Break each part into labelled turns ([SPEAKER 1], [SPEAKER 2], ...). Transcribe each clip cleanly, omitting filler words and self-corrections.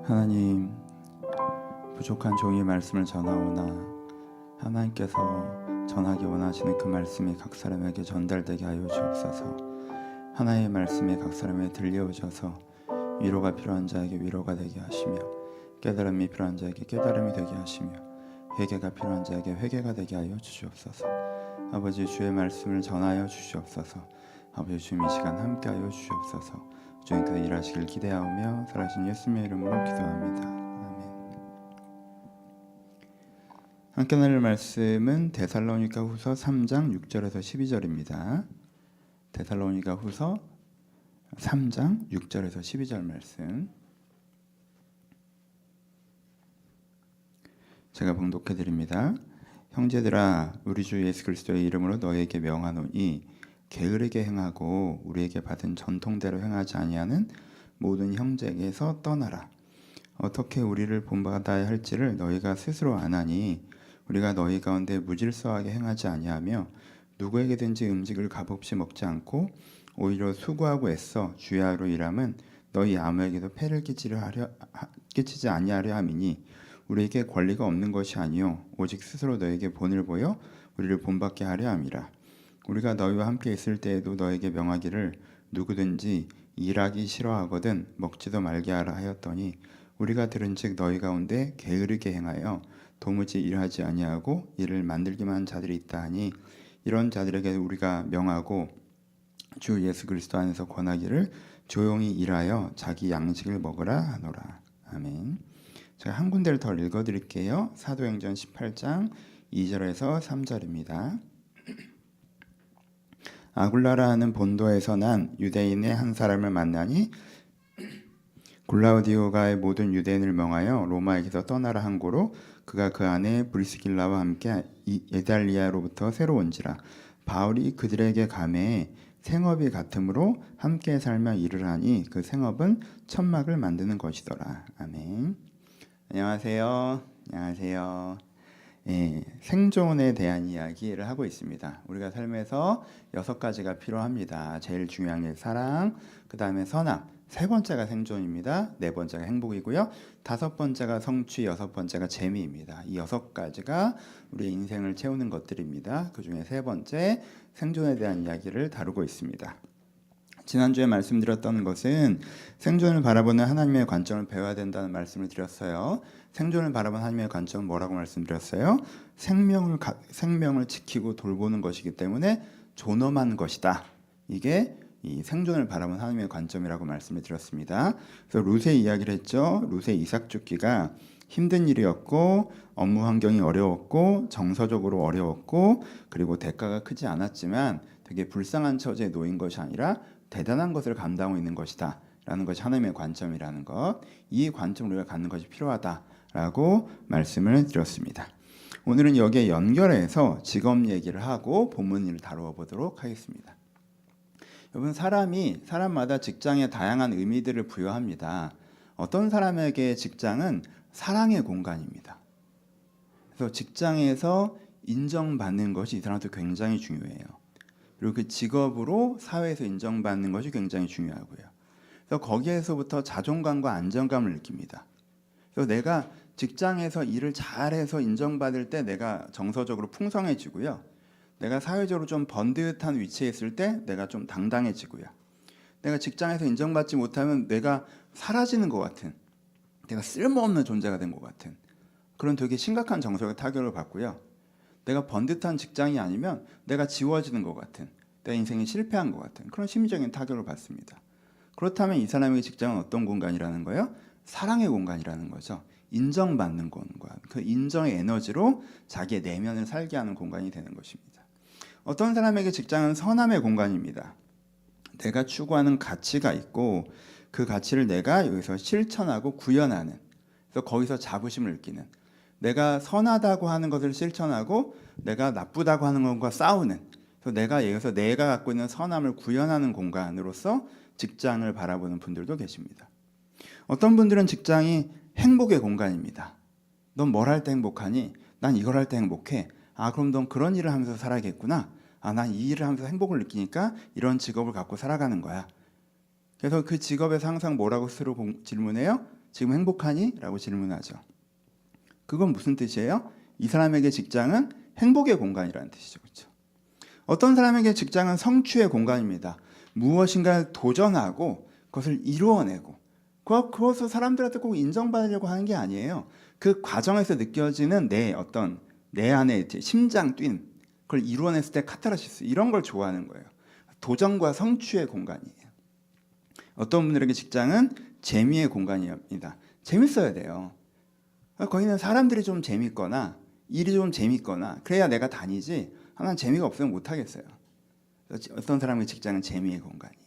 [SPEAKER 1] 하나님, 부족한 종의 말씀을 전하오나 하나님께서 전하기 원하시는 그 말씀이 각 사람에게 전달되게 하여 주옵소서. 하나님의 말씀이 각 사람에게 들려오셔서 위로가 필요한 자에게 위로가 되게 하시며, 깨달음이 필요한 자에게 깨달음이 되게 하시며, 회개가 필요한 자에게 회개가 되게 하여 주시옵소서. 아버지, 주의 말씀을 전하여 주시옵소서. 아버지, 주님 이 시간 함께하여 주시옵소서. 주님께서 일하시길 기대하오며 살아계신 예수님의 이름으로 기도합니다. 아멘. 함께 나눌 말씀은 데살로니가 후서 3장 6절에서 12절입니다. 데살로니가 후서 3장 6절에서 12절 말씀 제가 봉독해 드립니다. 형제들아, 우리 주 예수 그리스도의 이름으로 너희에게 명하노니 게으르게 행하고 우리에게 받은 전통대로 행하지 아니하는 모든 형제에게서 떠나라. 어떻게 우리를 본받아야 할지를 너희가 스스로 아나니 우리가 너희 가운데 무질서하게 행하지 아니하며 누구에게든지 음식을 값없이 먹지 않고 오히려 수고하고 애써 주야로 일함은 너희 아무에게도 폐를 끼치지 아니하려 함이니 우리에게 권리가 없는 것이 아니요 오직 스스로 너에게 본을 보여 우리를 본받게 하려 함이라. 우리가 너희와 함께 있을 때에도 너에게 명하기를 누구든지 일하기 싫어하거든 먹지도 말게 하라 하였더니 우리가 들은즉 너희 가운데 게으르게 행하여 도무지 일하지 아니하고 일을 만들기만 한 자들이 있다 하니 이런 자들에게 우리가 명하고 주 예수 그리스도 안에서 권하기를 조용히 일하여 자기 양식을 먹으라 하노라. 아멘. 제가 한 군데를 더 읽어드릴게요. 사도행전 18장 2절에서 3절입니다. 아굴라라 하는 본도에서 난 유대인의 한 사람을 만나니 골라우디오가의 모든 유대인을 명하여 로마에게서 떠나라 한 고로 그가 그 안에 브리스길라와 함께 이달리아로부터 새로 온지라. 바울이 그들에게 가매 생업이 같으므로 함께 살며 일을 하니 그 생업은 천막을 만드는 것이더라. 아멘. 안녕하세요. 안녕하세요. 생존에 대한 이야기를 하고 있습니다. 우리가 삶에서 6가지가 필요합니다. 제일 중요한 게 사랑, 그 다음에 선함, 3번째가 생존입니다. 4번째가 행복이고요. 5번째가 성취, 6번째가 재미입니다. 이 6가지가 우리 인생을 채우는 것들입니다. 그 중에 3번째 생존에 대한 이야기를 다루고 있습니다. 지난주에 말씀드렸던 것은 생존을 바라보는 하나님의 관점을 배워야 된다는 말씀을 드렸어요. 생존을 바라보는 하나님의 관점은 뭐라고 말씀드렸어요? 생명을 지키고 돌보는 것이기 때문에 존엄한 것이다. 이게 이 생존을 바라보는 하나님의 관점이라고 말씀을 드렸습니다. 그래서 룻의 이야기를 했죠. 룻의 이삭 죽기가 힘든 일이었고 업무 환경이 어려웠고 정서적으로 어려웠고 그리고 대가가 크지 않았지만 되게 불쌍한 처지에 놓인 것이 아니라 대단한 것을 감당하고 있는 것이다 라는 것이 하나님의 관점이라는 것, 이 관점을 우리가 갖는 것이 필요하다라고 말씀을 드렸습니다. 오늘은 여기에 연결해서 직업 얘기를 하고 본문을 다루어 보도록 하겠습니다. 여러분, 사람마다 직장에 다양한 의미들을 부여합니다. 어떤 사람에게 직장은 사랑의 공간입니다. 그래서 직장에서 인정받는 것이 이 사람한테 굉장히 중요해요. 그리고 그 직업으로 사회에서 인정받는 것이 굉장히 중요하고요. 그래서 거기에서부터 자존감과 안정감을 느낍니다. 그래서 내가 직장에서 일을 잘해서 인정받을 때 내가 정서적으로 풍성해지고요. 내가 사회적으로 좀 번듯한 위치에 있을 때 내가 좀 당당해지고요. 내가 직장에서 인정받지 못하면 내가 사라지는 것 같은, 내가 쓸모없는 존재가 된 것 같은 그런 되게 심각한 정서적 타격을 받고요. 내가 번듯한 직장이 아니면 내가 지워지는 것 같은, 내 인생이 실패한 것 같은 그런 심리적인 타격을 받습니다. 그렇다면 이 사람에게 직장은 어떤 공간이라는 거예요? 사랑의 공간이라는 거죠. 인정받는 공간, 그 인정의 에너지로 자기의 내면을 살게 하는 공간이 되는 것입니다. 어떤 사람에게 직장은 선함의 공간입니다. 내가 추구하는 가치가 있고 그 가치를 내가 여기서 실천하고 구현하는, 그래서 거기서 자부심을 느끼는, 내가 선하다고 하는 것을 실천하고 내가 나쁘다고 하는 것과 싸우는, 그래서 내가 갖고 있는 선함을 구현하는 공간으로서 직장을 바라보는 분들도 계십니다. 어떤 분들은 직장이 행복의 공간입니다. 넌 뭘 할 때 행복하니? 난 이걸 할 때 행복해. 아, 그럼 넌 그런 일을 하면서 살아야겠구나. 아, 난 이 일을 하면서 행복을 느끼니까 이런 직업을 갖고 살아가는 거야. 그래서 그 직업에서 항상 뭐라고 스스로 질문해요? 지금 행복하니? 라고 질문하죠. 그건 무슨 뜻이에요? 이 사람에게 직장은 행복의 공간이라는 뜻이죠. 그렇죠? 어떤 사람에게 직장은 성취의 공간입니다. 무엇인가 도전하고 그것을 이루어내고 그것을 사람들한테 꼭 인정받으려고 하는 게 아니에요. 그 과정에서 느껴지는 내 안에 심장 뛴 그걸 이루어냈을 때 카타르시스 이런 걸 좋아하는 거예요. 도전과 성취의 공간이에요. 어떤 분들에게 직장은 재미의 공간입니다. 재밌어야 돼요. 거기는 사람들이 좀 재밌거나 일이 좀 재밌거나 그래야 내가 다니지 난 재미가 없으면 못 하겠어요. 어떤 사람의 직장은 재미의 공간이에요.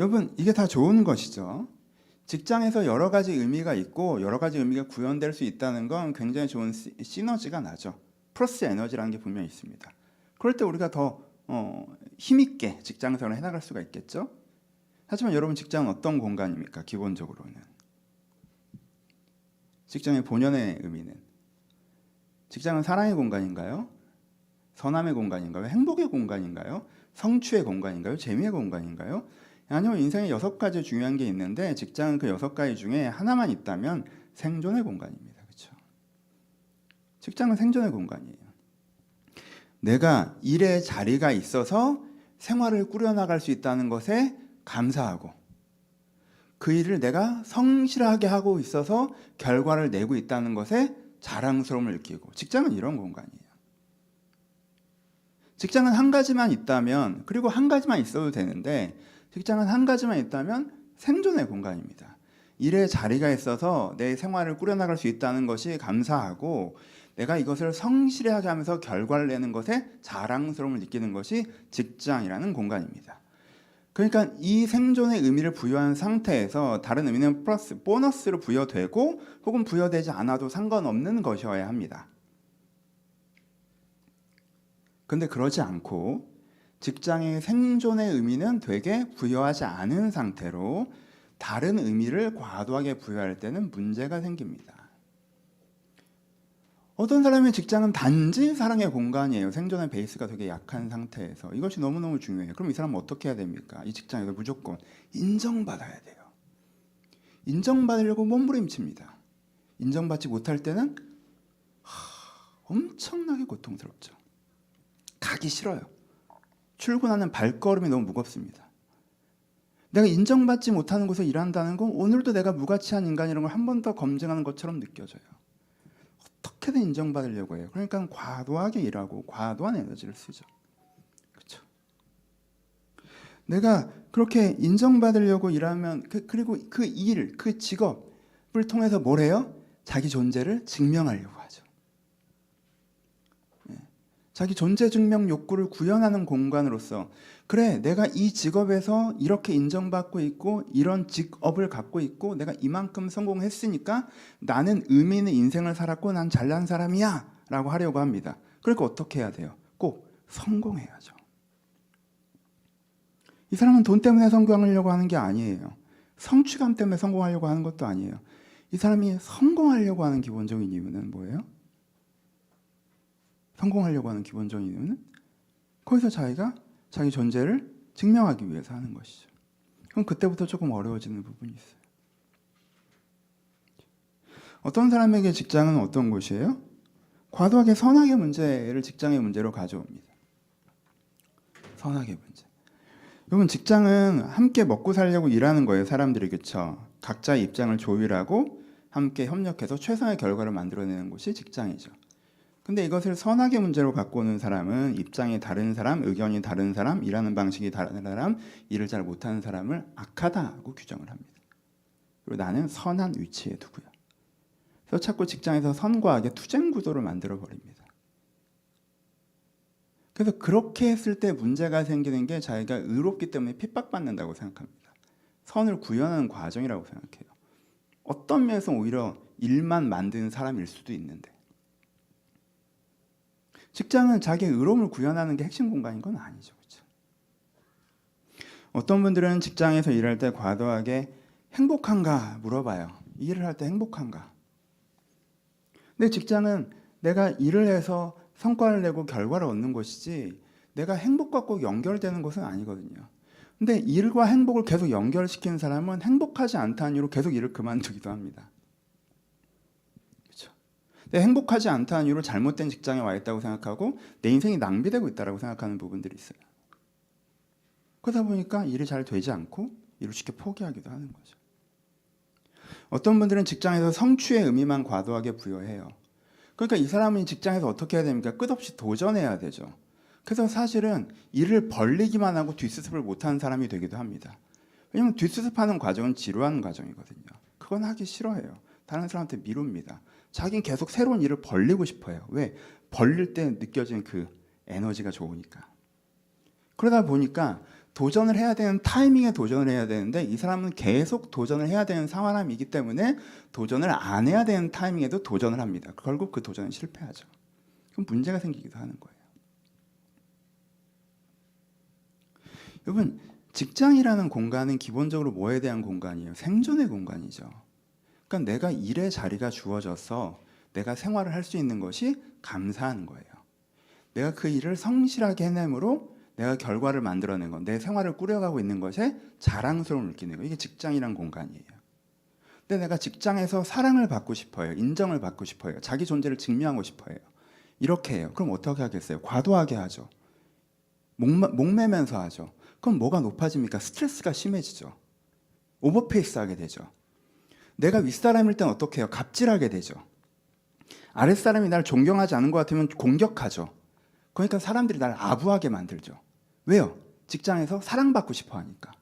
[SPEAKER 1] 여러분 이게 다 좋은 것이죠. 직장에서 여러 가지 의미가 있고 여러 가지 의미가 구현될 수 있다는 건 굉장히 좋은 시너지가 나죠. 플러스 에너지라는 게 분명히 있습니다. 그럴 때 우리가 더 힘있게 직장생활을 해나갈 수가 있겠죠. 하지만 여러분 직장은 어떤 공간입니까? 기본적으로는 직장의 본연의 의미는 직장은 사랑의 공간인가요? 선함의 공간인가요? 행복의 공간인가요? 성취의 공간인가요? 재미의 공간인가요? 아니면 인생에 6가지 중요한 게 있는데 직장은 그 6가지 중에 하나만 있다면 생존의 공간입니다. 그렇죠? 직장은 생존의 공간이에요. 내가 일의 자리가 있어서 생활을 꾸려나갈 수 있다는 것에 감사하고 그 일을 내가 성실하게 하고 있어서 결과를 내고 있다는 것에 자랑스러움을 느끼고 직장은 이런 공간이에요. 직장은 한 가지만 있다면 그리고 한 가지만 있어도 되는데 직장은 한 가지만 있다면 생존의 공간입니다. 일의 자리가 있어서 내 생활을 꾸려나갈 수 있다는 것이 감사하고 내가 이것을 성실하게 하면서 결과를 내는 것에 자랑스러움을 느끼는 것이 직장이라는 공간입니다. 그러니까 이 생존의 의미를 부여한 상태에서 다른 의미는 플러스, 보너스로 부여되고 혹은 부여되지 않아도 상관없는 것이어야 합니다. 그런데 그러지 않고 직장의 생존의 의미는 되게 부여하지 않은 상태로 다른 의미를 과도하게 부여할 때는 문제가 생깁니다. 어떤 사람의 직장은 단지 사랑의 공간이에요. 생존의 베이스가 되게 약한 상태에서. 이것이 너무너무 중요해요. 그럼 이 사람은 어떻게 해야 됩니까? 이 직장에서 무조건 인정받아야 돼요. 인정받으려고 몸부림칩니다. 인정받지 못할 때는 엄청나게 고통스럽죠. 가기 싫어요. 출근하는 발걸음이 너무 무겁습니다. 내가 인정받지 못하는 곳에 일한다는 건 오늘도 내가 무가치한 인간이라는 걸 한 번 더 검증하는 것처럼 느껴져요. 어떻게든 인정받으려고 해요. 그러니까 과도하게 일하고 과도한 에너지를 쓰죠. 그렇죠? 내가 그렇게 인정받으려고 일하면 그리고 그 일, 그 직업을 통해서 뭘 해요? 자기 존재를 증명하려고 하죠. 자기 존재 증명 욕구를 구현하는 공간으로서 그래 내가 이 직업에서 이렇게 인정받고 있고 이런 직업을 갖고 있고 내가 이만큼 성공했으니까 나는 의미 있는 인생을 살았고 난 잘난 사람이야 라고 하려고 합니다. 그러니까 어떻게 해야 돼요? 꼭 성공해야죠. 이 사람은 돈 때문에 성공하려고 하는 게 아니에요. 성취감 때문에 성공하려고 하는 것도 아니에요. 이 사람이 성공하려고 하는 기본적인 이유는 뭐예요? 성공하려고 하는 기본적인 이유는 거기서 자기가 자기 존재를 증명하기 위해서 하는 것이죠. 그럼 그때부터 조금 어려워지는 부분이 있어요. 어떤 사람에게 직장은 어떤 곳이에요? 과도하게 선악의 문제를 직장의 문제로 가져옵니다. 선악의 문제. 여러분 직장은 함께 먹고 살려고 일하는 거예요. 사람들이 그렇죠. 각자의 입장을 조율하고 함께 협력해서 최선의 결과를 만들어내는 곳이 직장이죠. 근데 이것을 선악의 문제로 갖고 오는 사람은 입장이 다른 사람, 의견이 다른 사람, 일하는 방식이 다른 사람, 일을 잘 못하는 사람을 악하다고 규정을 합니다. 그리고 나는 선한 위치에 두고요. 그래서 자꾸 직장에서 선과 악의 투쟁 구도를 만들어 버립니다. 그래서 그렇게 했을 때 문제가 생기는 게 자기가 의롭기 때문에 핍박받는다고 생각합니다. 선을 구현하는 과정이라고 생각해요. 어떤 면에서 오히려 일만 만드는 사람일 수도 있는데 직장은 자기의 의로움을 구현하는 게 핵심 공간인 건 아니죠. 그렇죠? 어떤 분들은 직장에서 일할 때 과도하게 행복한가 물어봐요. 일을 할 때 행복한가? 근데 직장은 내가 일을 해서 성과를 내고 결과를 얻는 곳이지 내가 행복과 꼭 연결되는 곳은 아니거든요. 근데 일과 행복을 계속 연결시키는 사람은 행복하지 않다는 이유로 계속 일을 그만두기도 합니다. 그렇죠? 근데 행복하지 않다는 이유로 잘못된 직장에 와 있다고 생각하고 내 인생이 낭비되고 있다고 생각하는 부분들이 있어요. 그러다 보니까 일이 잘 되지 않고 일을 쉽게 포기하기도 하는 거죠. 어떤 분들은 직장에서 성취의 의미만 과도하게 부여해요. 그러니까 이 사람은 직장에서 어떻게 해야 됩니까? 끝없이 도전해야 되죠. 그래서 사실은 일을 벌리기만 하고 뒷수습을 못하는 사람이 되기도 합니다. 왜냐하면 뒷수습하는 과정은 지루한 과정이거든요. 그건 하기 싫어해요. 다른 사람한테 미룹니다. 자기는 계속 새로운 일을 벌리고 싶어요. 왜? 벌릴 때 느껴지는 그 에너지가 좋으니까. 그러다 보니까 도전을 해야 되는 타이밍에 도전을 해야 되는데 이 사람은 계속 도전을 해야 되는 사람이기 때문에 도전을 안 해야 되는 타이밍에도 도전을 합니다. 결국 그 도전은 실패하죠. 그럼 문제가 생기기도 하는 거예요. 여러분, 직장이라는 공간은 기본적으로 뭐에 대한 공간이에요? 생존의 공간이죠. 그러니까 내가 일의 자리가 주어져서 내가 생활을 할 수 있는 것이 감사한 거예요. 내가 그 일을 성실하게 해내므로 내가 결과를 만들어낸 건, 내 생활을 꾸려가고 있는 것에 자랑스러움을 느끼는 거예요. 이게 직장이란 공간이에요. 근데 내가 직장에서 사랑을 받고 싶어요. 인정을 받고 싶어요. 자기 존재를 증명하고 싶어요. 이렇게 해요. 그럼 어떻게 하겠어요? 과도하게 하죠. 목매면서 하죠. 그럼 뭐가 높아집니까? 스트레스가 심해지죠. 오버페이스 하게 되죠. 내가 윗사람일 땐 어떻게 해요? 갑질하게 되죠. 아랫사람이 날 존경하지 않은 것 같으면 공격하죠. 그러니까 사람들이 날 아부하게 만들죠. 왜요? 직장에서 사랑받고 싶어 하니까.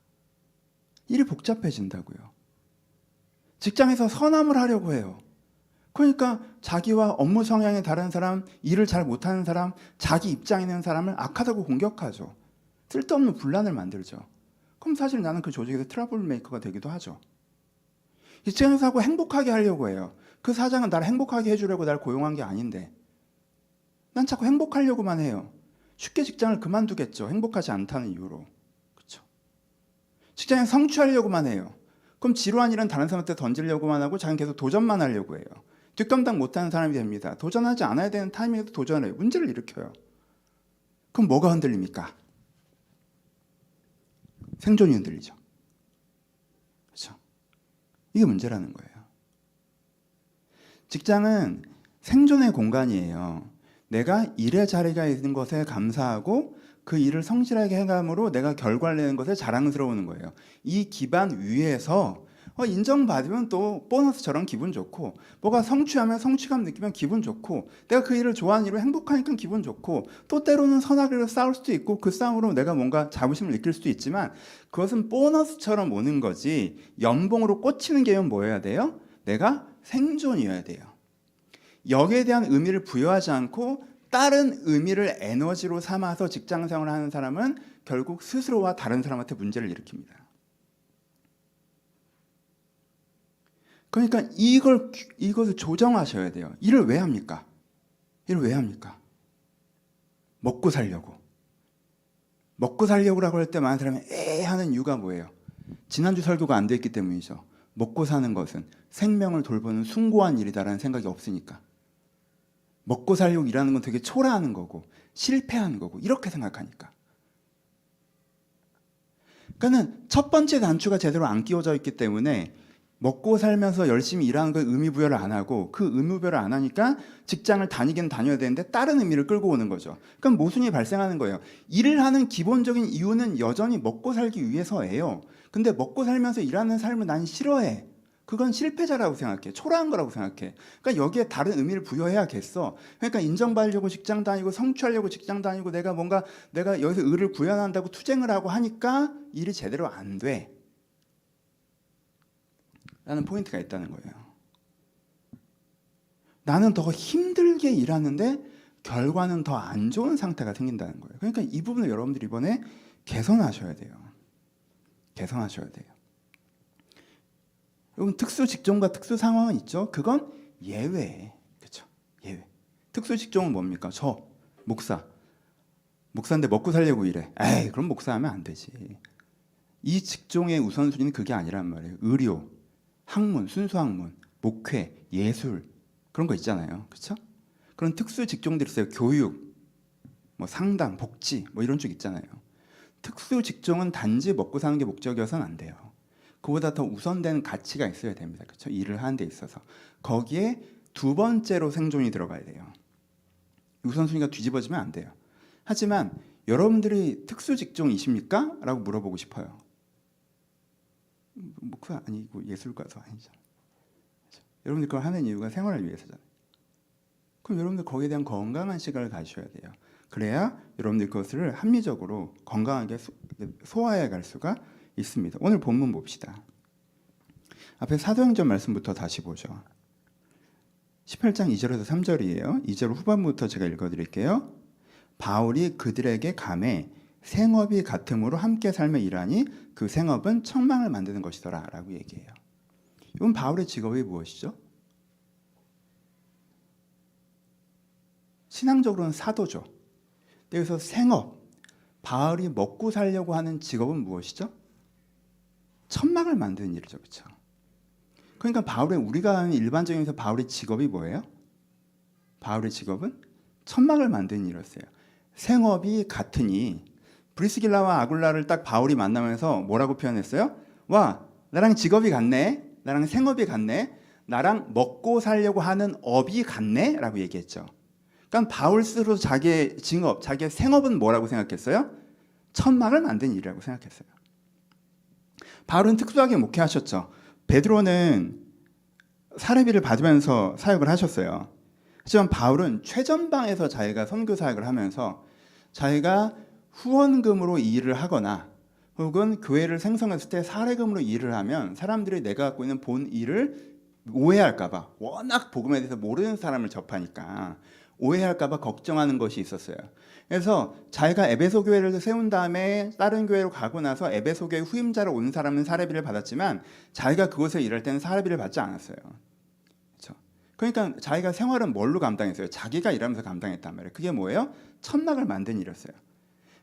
[SPEAKER 1] 일이 복잡해진다고요. 직장에서 선함을 하려고 해요. 그러니까 자기와 업무 성향이 다른 사람, 일을 잘 못하는 사람, 자기 입장에 있는 사람을 악하다고 공격하죠. 쓸데없는 분란을 만들죠. 그럼 사실 나는 그 조직에서 트러블 메이커가 되기도 하죠. 직장에서 하고 행복하게 하려고 해요. 그 사장은 나를 행복하게 해주려고 날 고용한 게 아닌데 난 자꾸 행복하려고만 해요. 쉽게 직장을 그만두겠죠. 행복하지 않다는 이유로. 그렇죠? 직장에 성취하려고만 해요. 그럼 지루한 일은 다른 사람한테 던지려고만 하고 자기는 계속 도전만 하려고 해요. 뒷감당 못하는 사람이 됩니다. 도전하지 않아야 되는 타이밍에도 도전을 해요. 문제를 일으켜요. 그럼 뭐가 흔들립니까? 생존이 흔들리죠. 그렇죠? 이게 문제라는 거예요. 직장은 생존의 공간이에요. 내가 일의 자리가 있는 것에 감사하고 그 일을 성실하게 해감으로 내가 결과를 내는 것에 자랑스러우는 거예요. 이 기반 위에서 인정받으면 또 보너스처럼 기분 좋고 뭐가 성취하면 성취감 느끼면 기분 좋고 내가 그 일을 좋아하는 일로 행복하니까 기분 좋고 또 때로는 선악을 싸울 수도 있고 그 싸움으로 내가 뭔가 자부심을 느낄 수도 있지만 그것은 보너스처럼 오는 거지 연봉으로 꽂히는 게 뭐여야 돼요? 내가 생존이어야 돼요. 여기에 대한 의미를 부여하지 않고 다른 의미를 에너지로 삼아서 직장생활을 하는 사람은 결국 스스로와 다른 사람한테 문제를 일으킵니다. 그러니까 이것을 조정하셔야 돼요. 일을 왜 합니까? 일을 왜 합니까? 먹고 살려고. 먹고 살려고라고 할 때 많은 사람이 하는 이유가 뭐예요? 지난주 설교가 안 됐기 때문이죠. 먹고 사는 것은 생명을 돌보는 숭고한 일이다라는 생각이 없으니까. 먹고 살려고 일하는 건 되게 초라하는 거고 실패하는 거고 이렇게 생각하니까. 그러니까는 첫 번째 단추가 제대로 안 끼워져 있기 때문에 먹고 살면서 열심히 일하는 걸 의미 부여를 안 하고 그 의미 부여를 안 하니까 직장을 다니긴 다녀야 되는데 다른 의미를 끌고 오는 거죠. 그럼 모순이 발생하는 거예요. 일을 하는 기본적인 이유는 여전히 먹고 살기 위해서예요. 근데 먹고 살면서 일하는 삶을 난 싫어해. 그건 실패자라고 생각해. 초라한 거라고 생각해. 그러니까 여기에 다른 의미를 부여해야겠어. 그러니까 인정받으려고 직장 다니고 성취하려고 직장 다니고 내가 여기서 의를 구현한다고 투쟁을 하고 하니까 일이 제대로 안 돼. 라는 포인트가 있다는 거예요. 나는 더 힘들게 일하는데 결과는 더 안 좋은 상태가 생긴다는 거예요. 그러니까 이 부분을 여러분들이 이번에 개선하셔야 돼요. 개선하셔야 돼요. 여러분 특수 직종과 특수 상황은 있죠. 그건 예외. 그렇죠? 예외. 특수 직종은 뭡니까? 저 목사인데 먹고 살려고 일해. 에이, 그럼 목사하면 안 되지. 이 직종의 우선순위는 그게 아니란 말이에요. 의료, 학문, 순수학문, 목회, 예술 그런 거 있잖아요. 그렇죠? 그런 특수 직종들이 있어요. 교육, 뭐 상담, 복지 뭐 이런 쪽 있잖아요. 특수 직종은 단지 먹고 사는 게 목적이어서는 안 돼요. 그보다 더 우선된 가치가 있어야 됩니다. 그렇죠? 일을 하는 데 있어서. 거기에 두 번째로 생존이 들어가야 돼요. 우선순위가 뒤집어지면 안 돼요. 하지만 여러분들이 특수 직종이십니까? 라고 물어보고 싶어요. 목사 아니고 예술가서 아니잖아요. 그렇죠? 여러분들 그걸 하는 이유가 생활을 위해서잖아요. 그럼 여러분들 거기에 대한 건강한 시각을 가지셔야 돼요. 그래야 여러분들 그것을 합리적으로 건강하게 소화해 갈 수가 있습니다. 오늘 본문 봅시다. 앞에 사도행전 말씀부터 다시 보죠. 18장 2절에서 3절이에요. 2절 후반부터 제가 읽어드릴게요. 바울이 그들에게 감해 생업이 같음으로 함께 삶에 일하니 그 생업은 청망을 만드는 것이더라 라고 얘기해요. 이건 바울의 직업이 무엇이죠? 신앙적으로는 사도죠. 여기서 생업, 바울이 먹고 살려고 하는 직업은 무엇이죠? 천막을 만드는 일이죠. 그렇죠? 그러니까 우리가 하는 일반적인 바울의 직업이 뭐예요? 바울의 직업은 천막을 만드는 일이었어요. 생업이 같으니 브리스길라와 아굴라를 딱 바울이 만나면서 뭐라고 표현했어요? 와, 나랑 직업이 같네. 나랑 생업이 같네. 나랑 먹고 살려고 하는 업이 같네. 라고 얘기했죠. 그러니까 바울 스스로 자기의 직업, 자기의 생업은 뭐라고 생각했어요? 천막을 만드는 일이라고 생각했어요. 바울은 특수하게 목회하셨죠. 베드로는 사례비를 받으면서 사역을 하셨어요. 하지만 바울은 최전방에서 자기가 선교 사역을 하면서 자기가 후원금으로 일을 하거나 혹은 교회를 생성했을 때 사례금으로 일을 하면 사람들이 내가 갖고 있는 본 일을 오해할까 봐, 워낙 복음에 대해서 모르는 사람을 접하니까 오해할까 봐 걱정하는 것이 있었어요. 그래서 자기가 에베소 교회를 세운 다음에 다른 교회로 가고 나서 에베소 교회 후임자로 온 사람은 사례비를 받았지만 자기가 그곳에 일할 때는 사례비를 받지 않았어요. 그렇죠? 그러니까 자기가 생활은 뭘로 감당했어요? 자기가 일하면서 감당했단 말이에요. 그게 뭐예요? 천막을 만든 일이었어요.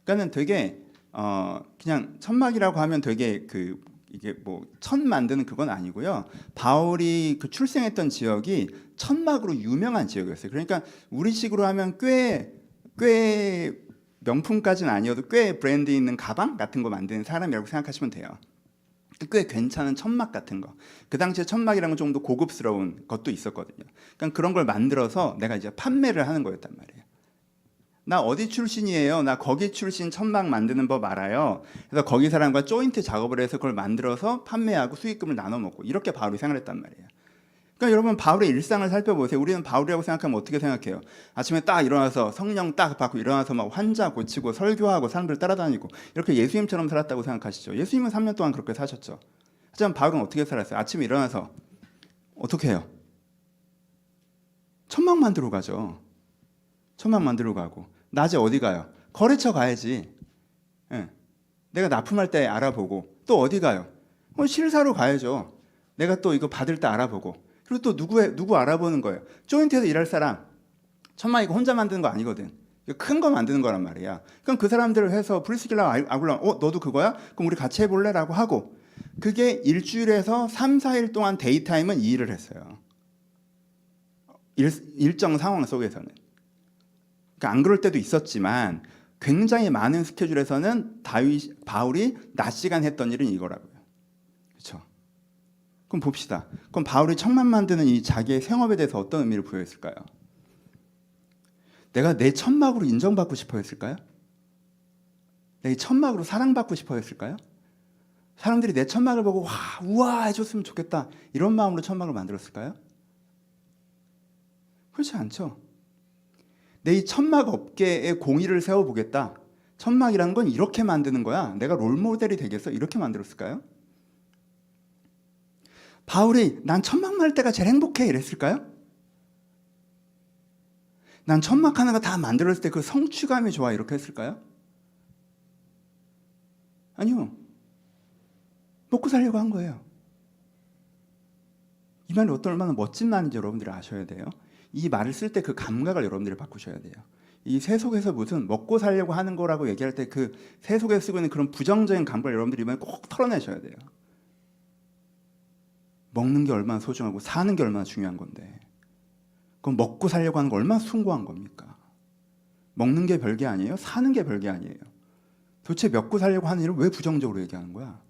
[SPEAKER 1] 그러니까는 되게 그냥 천막이라고 하면 되게 이게 뭐 천 만드는 그건 아니고요. 바울이 그 출생했던 지역이 천막으로 유명한 지역이었어요. 그러니까 우리식으로 하면 꽤 명품까지는 아니어도 꽤 브랜드 있는 가방 같은 거 만드는 사람이라고 생각하시면 돼요. 꽤 괜찮은 천막 같은 거. 그 당시에 천막이랑은 좀 더 고급스러운 것도 있었거든요. 그러니까 그런 걸 만들어서 내가 이제 판매를 하는 거였단 말이에요. 나 어디 출신이에요? 나 거기 출신 천막 만드는 법 알아요. 그래서 거기 사람과 조인트 작업을 해서 그걸 만들어서 판매하고 수익금을 나눠 먹고 이렇게 바울이 생활했단 말이에요. 그러니까 여러분 바울의 일상을 살펴보세요. 우리는 바울이라고 생각하면 어떻게 생각해요? 아침에 딱 일어나서 성령 딱 받고 일어나서 막 환자 고치고 설교하고 사람들 따라다니고 이렇게 예수님처럼 살았다고 생각하시죠? 예수님은 3년 동안 그렇게 사셨죠. 하지만 바울은 어떻게 살았어요? 아침에 일어나서 어떻게 해요? 천막 만들어 가죠. 천막 만들어 가고 낮에 어디 가요? 거래처 가야지. 예. 내가 납품할 때 알아보고 또 어디 가요? 실사로 가야죠. 내가 또 이거 받을 때 알아보고 그리고 또 누구 알아보는 거예요. 조인트에서 일할 사람 천막 이거 혼자 만드는 거 아니거든. 큰 거 만드는 거란 말이야. 그럼 그 사람들을 해서 브리스길라 아굴라 너도 그거야? 그럼 우리 같이 해볼래? 라고 하고 그게 일주일에서 3, 4일 동안 데이타임은 이 일을 했어요. 일정 상황 속에서는. 그러니까 안 그럴 때도 있었지만 굉장히 많은 스케줄에서는 바울이 낮 시간 했던 일은 이거라고요. 그렇죠? 그럼 봅시다. 그럼 바울이 천막 만드는 이 자기의 생업에 대해서 어떤 의미를 부여했을까요? 내가 내 천막으로 인정받고 싶어 했을까요? 내 천막으로 사랑받고 싶어 했을까요? 사람들이 내 천막을 보고 우와 해줬으면 좋겠다 이런 마음으로 천막을 만들었을까요? 그렇지 않죠. 내 이 천막 업계에 공의를 세워보겠다. 천막이라는 건 이렇게 만드는 거야. 내가 롤모델이 되겠어. 이렇게 만들었을까요? 바울이 난 천막 만들 때가 제일 행복해 이랬을까요? 난 천막 하나가 다 만들었을 때 그 성취감이 좋아 이렇게 했을까요? 아니요. 먹고 살려고 한 거예요. 이 말이 얼마나 멋진 말인지 여러분들이 아셔야 돼요. 이 말을 쓸 때 그 감각을 여러분들이 바꾸셔야 돼요. 이 세속에서 무슨 먹고 살려고 하는 거라고 얘기할 때 그 세속에서 쓰고 있는 그런 부정적인 감각을 여러분들이 이번에 꼭 털어내셔야 돼요. 먹는 게 얼마나 소중하고 사는 게 얼마나 중요한 건데 그럼 먹고 살려고 하는 거 얼마나 숭고한 겁니까? 먹는 게 별게 아니에요? 사는 게 별게 아니에요. 도대체 먹고 살려고 하는 일을 왜 부정적으로 얘기하는 거야?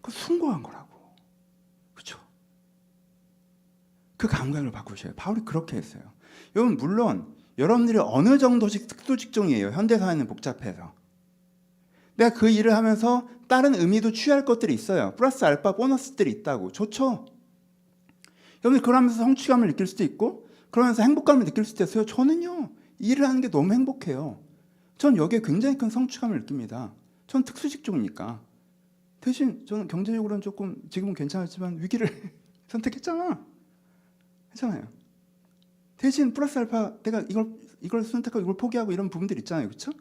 [SPEAKER 1] 그거 숭고한 거라고. 그렇죠? 그 감각을 바꾸셔야. 바울이 그렇게 했어요. 여러분 물론 여러분들이 어느 정도씩 특수 직종이에요. 현대사회는 복잡해서. 내가 그 일을 하면서 다른 의미도 취할 것들이 있어요. 플러스 알파 보너스들이 있다고. 좋죠. 여러분들 그러면서 성취감을 느낄 수도 있고 그러면서 행복감을 느낄 수도 있어요. 저는요. 일을 하는 게 너무 행복해요. 전 여기에 굉장히 큰 성취감을 느낍니다. 전 특수 직종이니까. 대신 저는 경제적으로는 조금 지금은 괜찮았지만 위기를 선택했잖아. 했잖아요. 대신 플러스 알파 내가 이걸 선택하고 이걸 포기하고 이런 부분들 있잖아요. 그렇죠?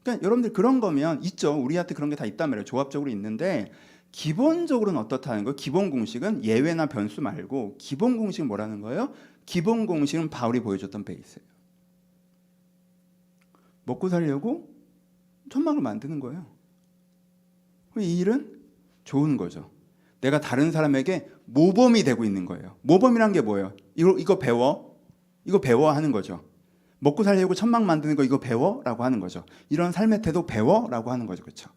[SPEAKER 1] 그러니까 여러분들 그런 거면 있죠. 우리한테 그런 게 다 있단 말이에요. 조합적으로 있는데 기본적으로는 어떻다는 거예요? 기본 공식은 예외나 변수 말고 기본 공식은 뭐라는 거예요? 기본 공식은 바울이 보여줬던 베이스예요. 먹고 살려고 천막을 만드는 거예요. 이 일은 좋은 거죠. 내가 다른 사람에게 모범이 되고 있는 거예요. 모범이란 게 뭐예요? 이거 배워. 이거 배워 하는 거죠. 먹고 살려고 천막 만드는 거 이거 배워라고 하는 거죠. 이런 삶의 태도 배워라고 하는 거죠. 그렇죠?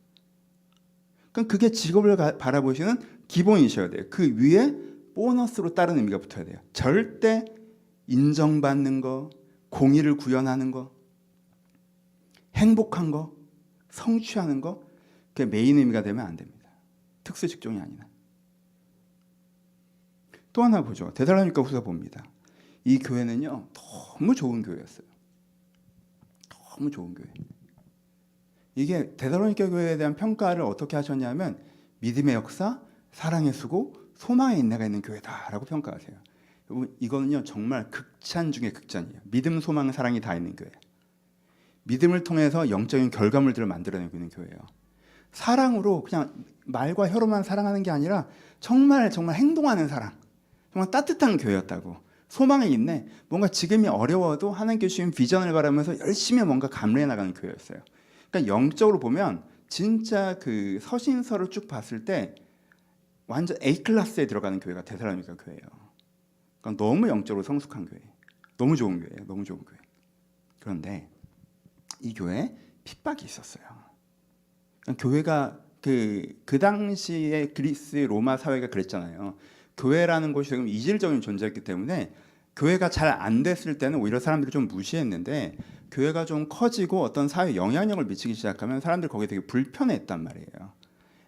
[SPEAKER 1] 그럼 그게 직업을 바라보시는 기본이셔야 돼요. 그 위에 보너스로 다른 의미가 붙어야 돼요. 절대 인정받는 거, 공의를 구현하는 거, 행복한 거, 성취하는 거, 그게 메인 의미가 되면 안 됩니다. 특수 직종이 아니라. 또 하나 보죠. 데살로니가 후서 봅니다. 이 교회는요 너무 좋은 교회였어요. 너무 좋은 교회. 이게 데살로니가 교회에 대한 평가를 어떻게 하셨냐면 믿음의 역사, 사랑의 수고, 소망의 인내가 있는 교회다라고 평가하세요. 이거는요 정말 극찬 중에 극찬이에요. 믿음, 소망, 사랑이 다 있는 교회. 믿음을 통해서 영적인 결과물들을 만들어내고 있는 교회예요. 사랑으로 그냥 말과 혀로만 사랑하는 게 아니라 정말 행동하는 사랑, 정말 따뜻한 교회였다고. 소망이 있네. 뭔가 지금이 어려워도 하나님께 주신 비전을 바라면서 열심히 뭔가 감내해 나가는 교회였어요. 그러니까 영적으로 보면 진짜 그 서신서를 쭉 봤을 때 완전 A 클래스에 들어가는 교회가 데살로니가 교회예요. 그러니까 너무 영적으로 성숙한 교회, 너무 좋은 교회예요. 너무 좋은 교회. 그런데 이 교회에 핍박이 있었어요. 그러니까 교회가 그 당시에 그리스 로마 사회가 그랬잖아요. 교회라는 곳이 지금 이질적인 존재였기 때문에 교회가 잘 안 됐을 때는 오히려 사람들이 좀 무시했는데 교회가 좀 커지고 어떤 사회에 영향력을 미치기 시작하면 사람들이 거기에 되게 불편해했단 말이에요.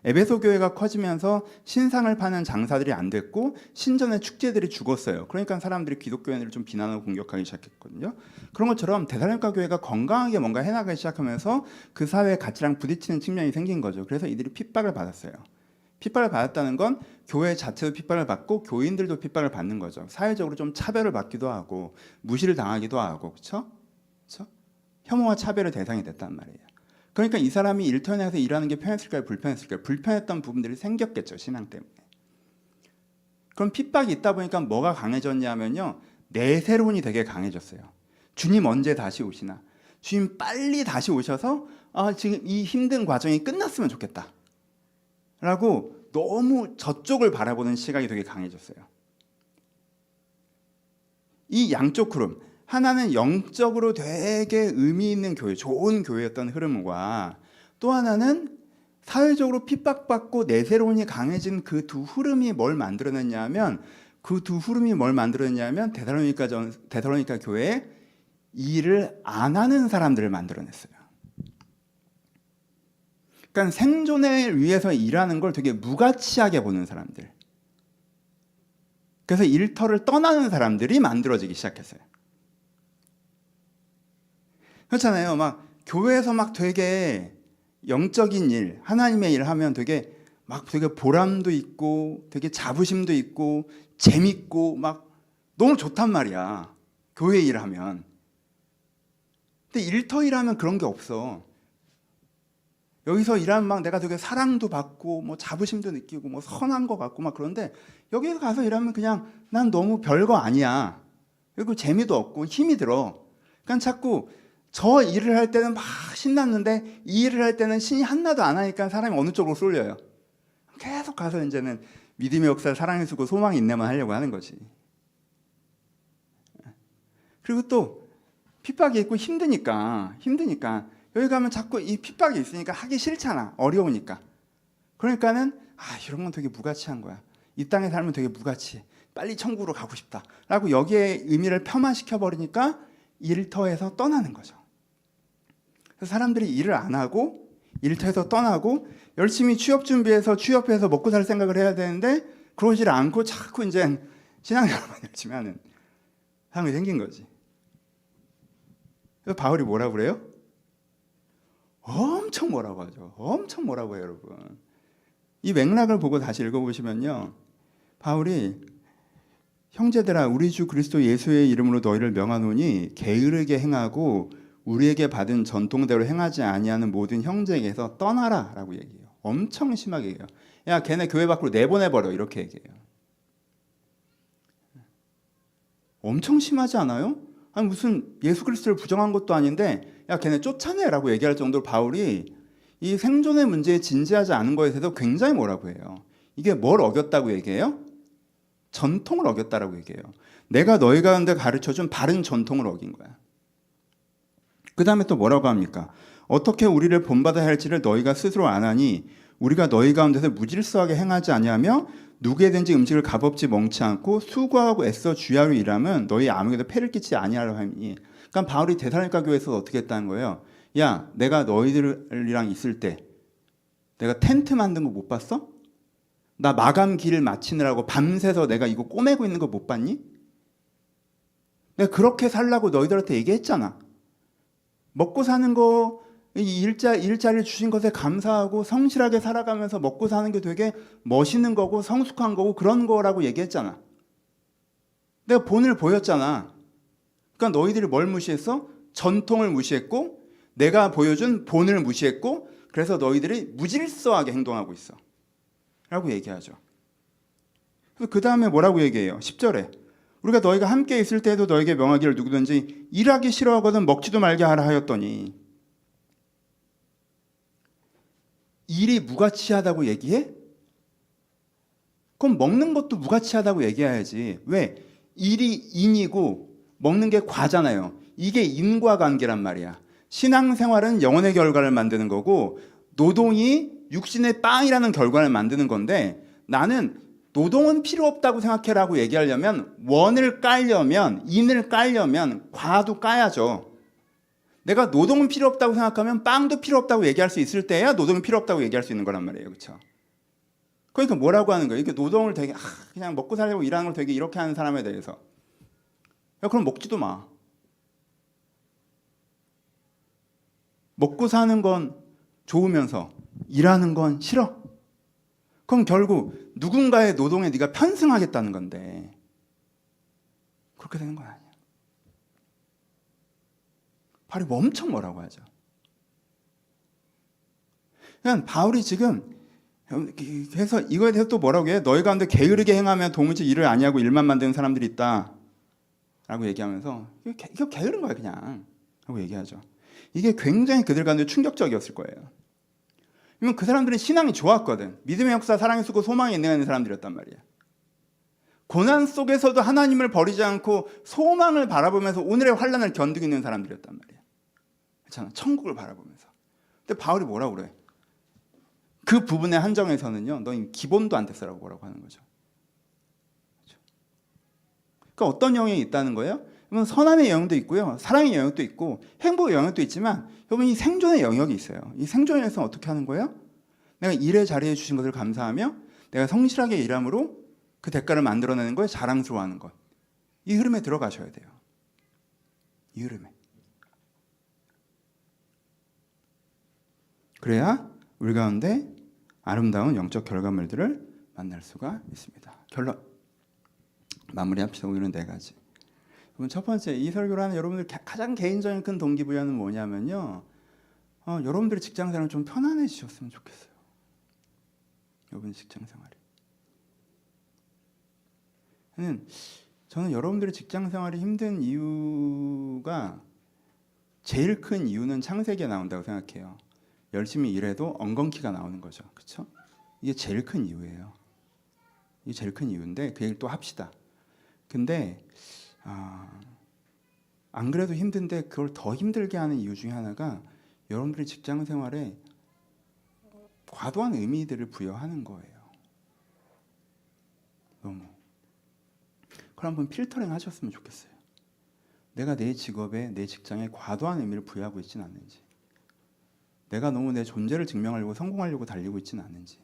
[SPEAKER 1] 에베소 교회가 커지면서 신상을 파는 장사들이 안 됐고 신전의 축제들이 죽었어요. 그러니까 사람들이 기독교인들을 좀 비난하고 공격하기 시작했거든요. 그런 것처럼 데살로니가 교회가 건강하게 뭔가 해나가기 시작하면서 그 사회의 가치랑 부딪히는 측면이 생긴 거죠. 그래서 이들이 핍박을 받았어요. 핍박을 받았다는 건 교회 자체도 핍박을 받고 교인들도 핍박을 받는 거죠. 사회적으로 좀 차별을 받기도 하고 무시를 당하기도 하고, 그렇죠? 혐오와 차별의 대상이 됐단 말이에요. 그러니까 이 사람이 일터에서 일하는 게 편했을까요? 불편했을까요? 불편했던 부분들이 생겼겠죠. 신앙 때문에. 그럼 핍박이 있다 보니까 뭐가 강해졌냐면요. 내세론이 되게 강해졌어요. 주님 언제 다시 오시나? 주님 빨리 다시 오셔서 지금 이 힘든 과정이 끝났으면 좋겠다. 라고 너무 저쪽을 바라보는 시각이 되게 강해졌어요. 이 양쪽 흐름, 하나는 영적으로 되게 의미 있는 교회, 좋은 교회였던 흐름과 또 하나는 사회적으로 핍박받고 내세론이 강해진 그 두 흐름이 뭘 만들어냈냐면 데살로니가 교회에 일을 안 하는 사람들을 만들어냈어요. 그러니까 생존을 위해서 일하는 걸 되게 무가치하게 보는 사람들. 그래서 일터를 떠나는 사람들이 만들어지기 시작했어요. 그렇잖아요. 막 교회에서 막 되게 영적인 일, 하나님의 일을 하면 되게 보람도 있고 되게 자부심도 있고 재밌고 막 너무 좋단 말이야. 교회 일을 하면. 근데 일터 일하면 그런 게 없어. 여기서 일하면 막 내가 되게 사랑도 받고 뭐 자부심도 느끼고 뭐 선한 거 같고 막 그런데 여기서 가서 일하면 그냥 난 너무 별거 아니야. 그리고 재미도 없고 힘이 들어. 그러니까 자꾸 저 일을 할 때는 막 신났는데 이 일을 할 때는 신이 하나도 안 하니까 사람이 어느 쪽으로 쏠려요. 계속 가서 이제는 믿음의 역사, 사랑의 수고, 소망의 인내만 하려고 하는 거지. 그리고 또 핍박이 있고 힘드니까 여기 가면 자꾸 이 핍박이 있으니까 하기 싫잖아. 어려우니까. 그러니까는 이런 건 되게 무가치한 거야. 이 땅에 살면 되게 무가치. 빨리 천국으로 가고 싶다. 라고 여기에 의미를 폄하시켜 버리니까 일터에서 떠나는 거죠. 그래서 사람들이 일을 안 하고 일터에서 떠나고 열심히 취업 준비해서 취업해서 먹고 살 생각을 해야 되는데 그러지를 않고 자꾸 이제 신앙생활만 열심히 하는 상황이 생긴 거지. 그래서 바울이 뭐라고 그래요? 엄청 뭐라고 하죠. 엄청 뭐라고 해요, 여러분. 이 맥락을 보고 다시 읽어보시면요. 바울이 형제들아 우리 주 그리스도 예수의 이름으로 너희를 명하노니 게으르게 행하고 우리에게 받은 전통대로 행하지 아니하는 모든 형제에게서 떠나라 라고 얘기해요. 엄청 심하게 얘기해요. 야 걔네 교회 밖으로 내보내버려 이렇게 얘기해요. 엄청 심하지 않아요? 아니 무슨 예수 그리스도를 부정한 것도 아닌데 야 걔네 쫓아내라고 얘기할 정도로 바울이 이 생존의 문제에 진지하지 않은 거에 대해서 굉장히 뭐라고 해요. 이게 뭘 어겼다고 얘기해요? 전통을 어겼다라고 얘기해요. 내가 너희 가운데 가르쳐준 바른 전통을 어긴 거야. 그 다음에 또 뭐라고 합니까? 어떻게 우리를 본받아야 할지를 너희가 스스로 안 하니 우리가 너희 가운데서 무질서하게 행하지 아니하며 누구에든지 음식을 값없이 먹지 않고 수고하고 애써 주야로 일하면 너희 아무에게도 폐를 끼치지 아니하려 하니. 그러니까 바울이 데살로니가 교회에서 어떻게 했다는 거예요? 야 내가 너희들이랑 있을 때 내가 텐트 만든 거 못 봤어? 나 마감 기를 마치느라고 밤새서 내가 이거 꼬매고 있는 거 못 봤니? 내가 그렇게 살라고 너희들한테 얘기했잖아. 먹고 사는 거 일자리를 주신 것에 감사하고 성실하게 살아가면서 먹고 사는 게 되게 멋있는 거고 성숙한 거고 그런 거라고 얘기했잖아. 내가 본을 보였잖아. 그러니까 너희들이 뭘 무시했어? 전통을 무시했고 내가 보여준 본을 무시했고 그래서 너희들이 무질서하게 행동하고 있어 라고 얘기하죠. 그 다음에 뭐라고 얘기해요? 10절에 우리가 너희가 함께 있을 때에도 너에게 명하기를 누구든지 일하기 싫어하거든 먹지도 말게 하라 하였더니. 일이 무가치하다고 얘기해? 그럼 먹는 것도 무가치하다고 얘기해야지. 왜? 일이 인이고 먹는 게 과잖아요. 이게 인과 관계란 말이야. 신앙생활은 영혼의 결과를 만드는 거고 노동이 육신의 빵이라는 결과를 만드는 건데 나는 노동은 필요 없다고 생각해라고 얘기하려면 원을 깔려면 인을 깔려면 과도 까야죠. 내가 노동은 필요 없다고 생각하면 빵도 필요 없다고 얘기할 수 있을 때야 노동이 필요 없다고 얘기할 수 있는 거란 말이에요. 그렇죠? 그러니까 뭐라고 하는 거예요? 이렇게 노동을 되게 그냥 먹고 살려고 일하는 걸 되게 이렇게 하는 사람에 대해서 야 그럼 먹지도 마. 먹고 사는 건 좋으면서 일하는 건 싫어? 그럼 결국 누군가의 노동에 네가 편승하겠다는 건데 그렇게 되는 건 아니야. 바울이 엄청 뭐라고 하죠. 그냥 바울이 지금 그래서 이거에 대해서 또 뭐라고 해요? 너희 가운데 게으르게 행하며 도무지 일을 아니하고 일만 만드는 사람들이 있다 라고 얘기하면서 이거 게으른 거야 그냥 라고 얘기하죠. 이게 굉장히 그들 가운데 충격적이었을 거예요. 왜냐면 그 사람들은 신앙이 좋았거든. 믿음의 역사, 사랑의 수고, 소망이 있는 사람들이었단 말이야. 고난 속에서도 하나님을 버리지 않고 소망을 바라보면서 오늘의 환난을 견디고 있는 사람들이었단 말이야. 그렇잖아. 천국을 바라보면서. 근데 바울이 뭐라고 그래? 그 부분의 한정에서는요. 너희 기본도 안 됐어라고 뭐라고 하는 거죠. 그렇죠? 그러니까 어떤 영역이 있다는 거예요? 여러분 선함의 영역도 있고요. 사랑의 영역도 있고 행복의 영역도 있지만 여러분 이 생존의 영역이 있어요. 이 생존에서 어떻게 하는 거예요? 내가 일의 자리에 주신 것을 감사하며 내가 성실하게 일함으로 그 대가를 만들어내는 거에 자랑스러워하는 것. 이 흐름에 들어가셔야 돼요. 이 흐름에. 그래야 우리 가운데 아름다운 영적 결과물들을 만날 수가 있습니다. 결론. 마무리합시다. 오늘은 4가지. 첫 번째, 이 설교를 하는 여러분들 가장 개인적인 큰 동기부여는 뭐냐면요. 여러분들의 직장생활은 좀 편안해지셨으면 좋겠어요. 여러분 직장생활이. 저는 여러분들의 직장생활이 힘든 이유가 제일 큰 이유는 창세기에 나온다고 생각해요. 열심히 일해도 엉겅퀴가 나오는 거죠. 그렇죠? 이게 제일 큰 이유예요. 이게 제일 큰 이유인데 그 얘기를 또 합시다. 근데 안 그래도 힘든데 그걸 더 힘들게 하는 이유 중에 하나가 여러분들이 직장 생활에 과도한 의미들을 부여하는 거예요. 너무. 그걸 한번 필터링 하셨으면 좋겠어요. 내가 내 직업에, 내 직장에 과도한 의미를 부여하고 있지는 않는지, 내가 너무 내 존재를 증명하려고 성공하려고 달리고 있지는 않는지,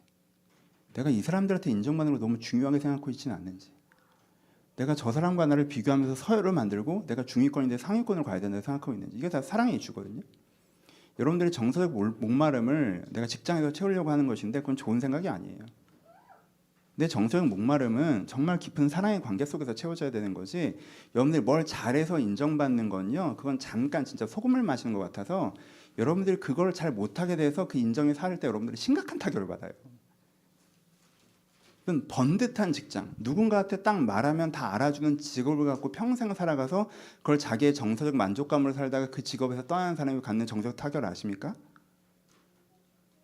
[SPEAKER 1] 내가 이 사람들한테 인정받는 걸 너무 중요하게 생각하고 있지는 않는지, 내가 저 사람과 나를 비교하면서 서열을 만들고 내가 중위권인데 상위권을 가야 된다고 생각하고 있는지, 이게 다 사랑의 이슈거든요. 여러분들의 정서적 목마름을 내가 직장에서 채우려고 하는 것인데 그건 좋은 생각이 아니에요. 내 정서적 목마름은 정말 깊은 사랑의 관계 속에서 채워져야 되는 거지, 여러분들이 뭘 잘해서 인정받는 건요, 그건 잠깐 진짜 소금을 마시는 것 같아서 여러분들이 그걸 잘 못하게 돼서 그 인정에 살을 때 여러분들이 심각한 타격을 받아요. 그건 번듯한 직장, 누군가한테 딱 말하면 다 알아주는 직업을 갖고 평생 살아가서 그걸 자기의 정서적 만족감으로 살다가 그 직업에서 떠나는 사람이 갖는 정서적 타격을 아십니까?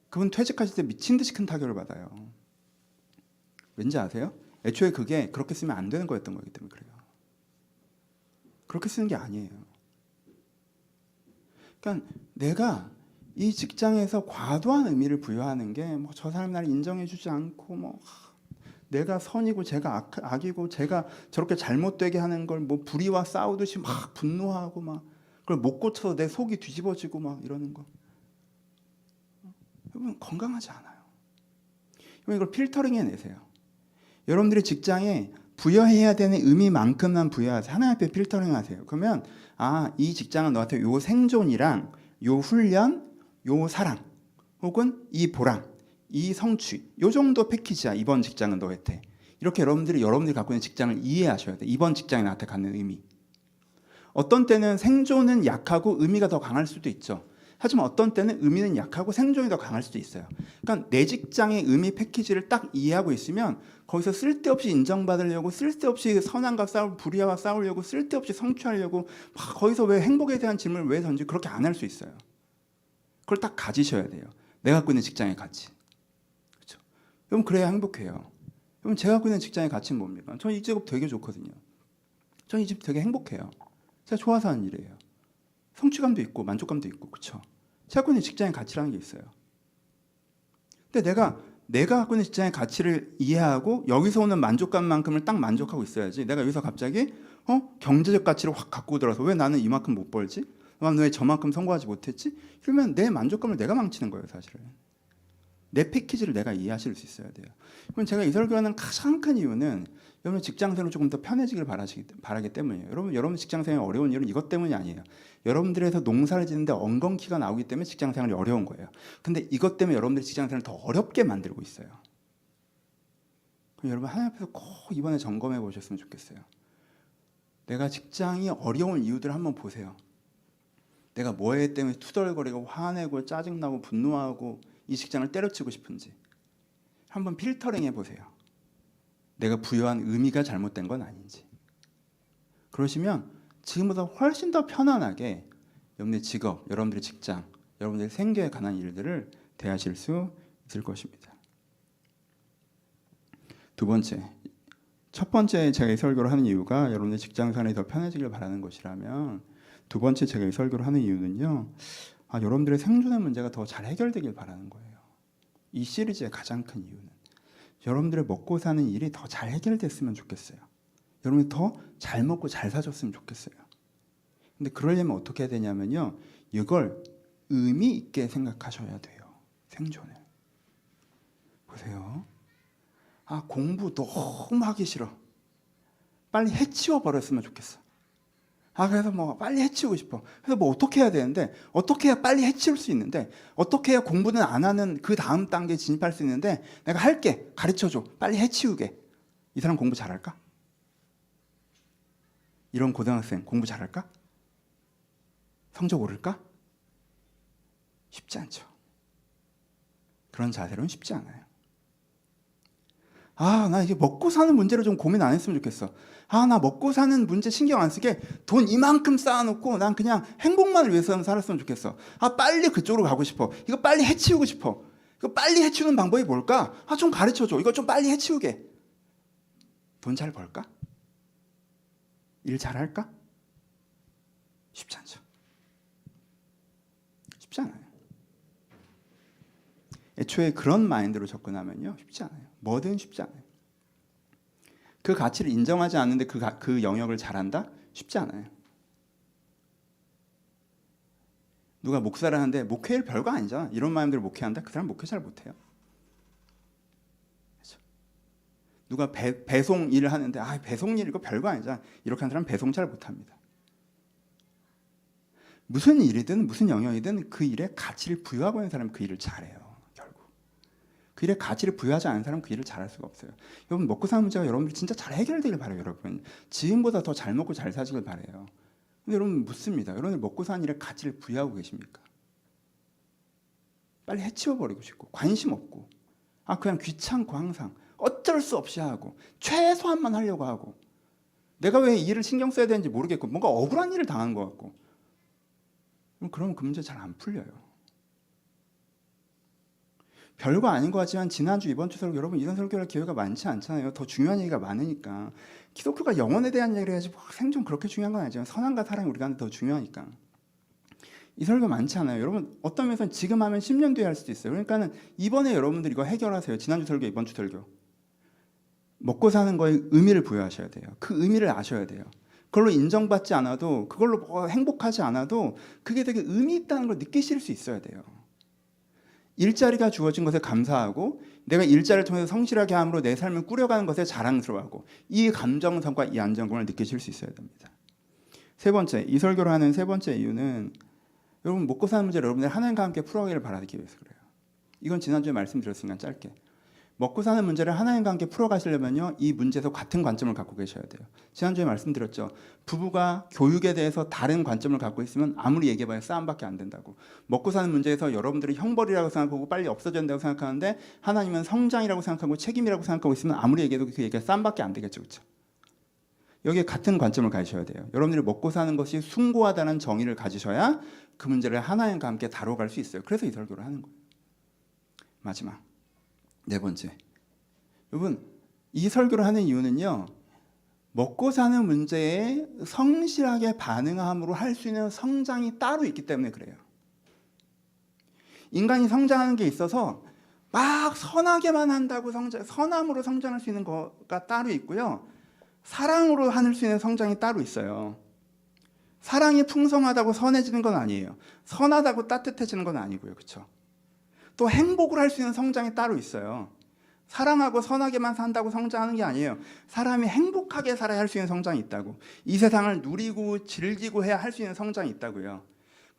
[SPEAKER 1] 그분 퇴직하실 때 미친 듯이 큰 타격을 받아요. 왠지 아세요? 애초에 그게 그렇게 쓰면 안 되는 거였던 거기 때문에 그래요. 그렇게 쓰는 게 아니에요. 그러니까 내가 이 직장에서 과도한 의미를 부여하는 게 뭐 저 사람 나를 인정해주지 않고 뭐 내가 선이고 제가 악이고 제가 저렇게 잘못되게 하는 걸 뭐 불의와 싸우듯이 막 분노하고 막 그걸 못 고쳐서 내 속이 뒤집어지고 막 이러는 거, 여러분 건강하지 않아요. 여러분 이걸 필터링 해내세요. 여러분들이 직장에 부여해야 되는 의미만큼만 부여하세요. 하나님 앞에 필터링 하세요. 그러면 이 직장은 너한테 요 생존이랑 요 훈련, 요 사랑, 혹은 이 보람, 이 성취, 요 정도 패키지야. 이번 직장은 너한테. 이렇게 여러분들이 갖고 있는 직장을 이해하셔야 돼. 이번 직장이 나한테 갖는 의미. 어떤 때는 생존은 약하고 의미가 더 강할 수도 있죠. 하지만 어떤 때는 의미는 약하고 생존이 더 강할 수도 있어요. 그러니까 내 직장의 의미 패키지를 딱 이해하고 있으면 거기서 쓸데없이 인정받으려고, 쓸데없이 선함과 불의와 싸우려고, 쓸데없이 성취하려고 막 거기서 왜 행복에 대한 질문을 왜 던지고 그렇게 안 할 수 있어요. 그걸 딱 가지셔야 돼요. 내가 갖고 있는 직장의 가치. 그렇죠? 여러분 그래야 행복해요. 여러분 제가 갖고 있는 직장의 가치는 뭡니까? 저는 이 직업 되게 좋거든요. 저는 이 집 되게 행복해요. 제가 좋아서 하는 일이에요. 성취감도 있고 만족감도 있고, 그렇죠? 제가 갖고 있는 직장의 가치라는 게 있어요. 근데 내가 갖고 있는 직장의 가치를 이해하고 여기서 오는 만족감만큼을 딱 만족하고 있어야지, 내가 여기서 갑자기 경제적 가치를 확 갖고 들어서 왜 나는 이만큼 못 벌지? 왜 저만큼 성공하지 못했지? 그러면 내 만족감을 내가 망치는 거예요, 사실은. 내 패키지를 내가 이해하실 수 있어야 돼요. 그럼 제가 이 설교하는 가장 큰 이유는 여러분 직장생활을 조금 더 편해지길 바라기 때문이에요. 여러분 직장생활이 어려운 일은 이것 때문이 아니에요. 여러분들에서 농사를 짓는데 엉겅퀴가 나오기 때문에 직장생활이 어려운 거예요. 근데 이것 때문에 여러분들이 직장생활을 더 어렵게 만들고 있어요. 그럼 여러분 하나님 앞에서 꼭 이번에 점검해 보셨으면 좋겠어요. 내가 직장이 어려운 이유들을 한번 보세요. 내가 뭐에 때문에 투덜거리고 화내고 짜증나고 분노하고 이 직장을 때려치고 싶은지 한번 필터링 해보세요. 내가 부여한 의미가 잘못된 건 아닌지. 그러시면 지금보다 훨씬 더 편안하게 여러분들의 직업, 여러분들의 직장, 여러분들의 생계에 관한 일들을 대하실 수 있을 것입니다. 두 번째, 첫 번째 제가 이 설교를 하는 이유가 여러분의 직장 생활이 더 편해지길 바라는 것이라면, 두 번째 제가 이 설교를 하는 이유는요, 여러분들의 생존의 문제가 더 잘 해결되길 바라는 거예요. 이 시리즈의 가장 큰 이유는 여러분들의 먹고 사는 일이 더 잘 해결됐으면 좋겠어요. 여러분이 더 잘 먹고 잘 사줬으면 좋겠어요. 근데 그러려면 어떻게 해야 되냐면요, 이걸 의미 있게 생각하셔야 돼요. 생존을. 보세요. 공부 너무 하기 싫어. 빨리 해치워 버렸으면 좋겠어. 그래서 뭐 빨리 해치우고 싶어. 그래서 뭐 어떻게 해야 되는데, 어떻게 해야 빨리 해치울 수 있는데, 어떻게 해야 공부는 안 하는 그 다음 단계에 진입할 수 있는데, 내가 할게, 가르쳐줘, 빨리 해치우게. 이 사람 공부 잘할까? 이런 고등학생 공부 잘할까? 성적 오를까? 쉽지 않죠. 그런 자세로는 쉽지 않아요. 나 이게 먹고 사는 문제를 좀 고민 안 했으면 좋겠어. 나 먹고 사는 문제 신경 안 쓰게 돈 이만큼 쌓아놓고 난 그냥 행복만을 위해서 살았으면 좋겠어. 빨리 그쪽으로 가고 싶어. 이거 빨리 해치우고 싶어. 이거 빨리 해치우는 방법이 뭘까? 좀 가르쳐줘. 이거 좀 빨리 해치우게. 돈 잘 벌까? 일 잘할까? 쉽지 않죠. 쉽지 않아요. 애초에 그런 마인드로 접근하면요 쉽지 않아요. 뭐든 쉽지 않아요. 그 가치를 인정하지 않는데 그 영역을 잘한다? 쉽지 않아요. 누가 목사를 하는데 목회일 별거 아니잖아. 이런 마음대로 목회한다? 그 사람 목회 잘 못해요. 그렇죠? 누가 배송 일을 하는데 배송 일 이거 별거 아니잖아. 이렇게 하는 사람 배송 잘 못합니다. 무슨 일이든 무슨 영역이든 그 일에 가치를 부여하고 있는 사람은 그 일을 잘해요. 결국 그 일에 가치를 부여하지 않는 사람은 그 일을 잘할 수가 없어요. 여러분 먹고 사는 문제가 여러분들 진짜 잘 해결되길 바라요. 여러분 지금보다 더 잘 먹고 잘 사시길 바라요. 근데 여러분 묻습니다. 여러분들 먹고 사는 일에 가치를 부여하고 계십니까? 빨리 해치워버리고 싶고 관심 없고 그냥 귀찮고 항상 어쩔 수 없이 하고 최소한만 하려고 하고 내가 왜 이 일을 신경 써야 되는지 모르겠고 뭔가 억울한 일을 당한 것 같고 그러면 그 문제 잘 안 풀려요. 별거 아닌 것 같지만 지난주 이번 주 설교 여러분 이런 설교할 기회가 많지 않잖아요. 더 중요한 얘기가 많으니까. 기독교가 영혼에 대한 얘기를 해야지 생존 그렇게 중요한 건 아니지만 선함과 사랑이 우리가 더 중요하니까. 이 설교 많지 않아요. 여러분 어떤 면에서는 지금 하면 10년 뒤에 할 수도 있어요. 그러니까는 이번에 여러분들 이거 해결하세요. 지난주 설교 이번 주 설교. 먹고 사는 거에 의미를 부여하셔야 돼요. 그 의미를 아셔야 돼요. 그걸로 인정받지 않아도 그걸로 행복하지 않아도 그게 되게 의미 있다는 걸 느끼실 수 있어야 돼요. 일자리가 주어진 것에 감사하고 내가 일자리를 통해서 성실하게 함으로 내 삶을 꾸려가는 것에 자랑스러워하고 이 감정성과 이 안정감을 느끼실 수 있어야 됩니다. 세 번째, 이 설교를 하는 세 번째 이유는 여러분 먹고 사는 문제를 여러분들 하나님과 함께 풀어가기를 바라기 위해서 그래요. 이건 지난주에 말씀드렸으니까 짧게. 먹고 사는 문제를 하나님과 함께 풀어가시려면요 이 문제에서 같은 관점을 갖고 계셔야 돼요. 지난주에 말씀드렸죠. 부부가 교육에 대해서 다른 관점을 갖고 있으면 아무리 얘기해봐야 싸움밖에 안 된다고. 먹고 사는 문제에서 여러분들이 형벌이라고 생각하고 빨리 없어져야 된다고 생각하는데 하나님은 성장이라고 생각하고 책임이라고 생각하고 있으면 아무리 얘기해도 그 얘기가 싸움밖에 안 되겠죠. 그렇죠? 여기에 같은 관점을 가지셔야 돼요. 여러분들이 먹고 사는 것이 숭고하다는 정의를 가지셔야 그 문제를 하나님과 함께 다뤄갈 수 있어요. 그래서 이 설교를 하는 거예요. 마지막 네 번째, 여러분 이 설교를 하는 이유는요 먹고 사는 문제에 성실하게 반응함으로 할 수 있는 성장이 따로 있기 때문에 그래요. 인간이 성장하는 게 있어서 막 선하게만 한다고 선함으로 성장할 수 있는 거가 따로 있고요 사랑으로 할 수 있는 성장이 따로 있어요. 사랑이 풍성하다고 선해지는 건 아니에요. 선하다고 따뜻해지는 건 아니고요. 그렇죠? 또 행복을 할 수 있는 성장이 따로 있어요. 사랑하고 선하게만 산다고 성장하는 게 아니에요. 사람이 행복하게 살아야 할 수 있는 성장이 있다고. 이 세상을 누리고 즐기고 해야 할 수 있는 성장이 있다고요.